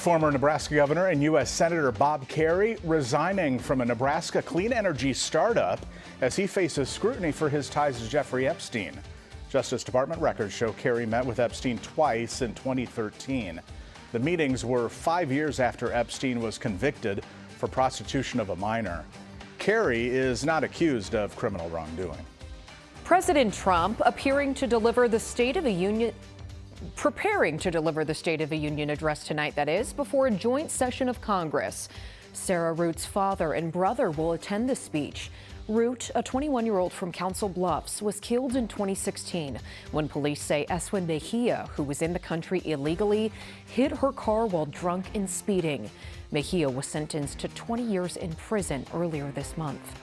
Former Nebraska Governor and U.S. Senator Bob Kerrey resigning from a Nebraska clean energy startup as he faces scrutiny for his ties to Jeffrey Epstein. Justice Department records show Kerrey met with Epstein twice in 2013. The meetings were 5 years after Epstein was convicted for prostitution of a minor. Kerrey is not accused of criminal wrongdoing. President Trump preparing to deliver the State of the Union address tonight, that is, before a joint session of Congress. Sarah Root's father and brother will attend the speech. Root, a 21-year-old from Council Bluffs, was killed in 2016 when police say Eswin Mejia, who was in the country illegally, hit her car while drunk and speeding. Mejia was sentenced to 20 years in prison earlier this month.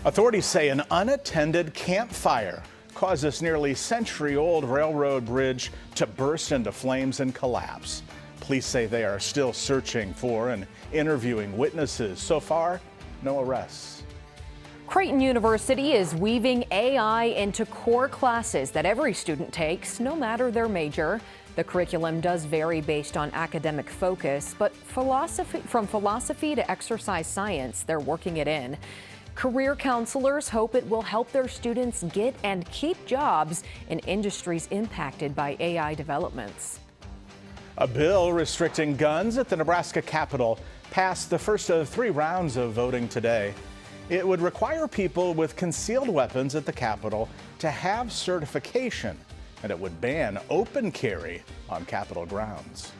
Authorities say an unattended campfire caused this nearly century-old railroad bridge to burst into flames and collapse. Police say they are still searching for and interviewing witnesses. So far, no arrests. Creighton University is weaving AI into core classes that every student takes, no matter their major. The curriculum does vary based on academic focus, but from philosophy to exercise science, they're working it in. Career counselors hope it will help their students get and keep jobs in industries impacted by AI developments. A bill restricting guns at the Nebraska Capitol passed the first of 3 rounds of voting today. It would require people with concealed weapons at the Capitol to have certification, and it would ban open carry on Capitol grounds.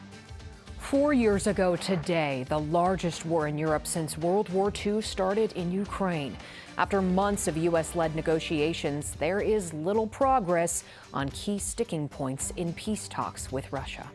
4 years ago today, the largest war in Europe since World War II started in Ukraine. After months of U.S.-led negotiations, there is little progress on key sticking points in peace talks with Russia.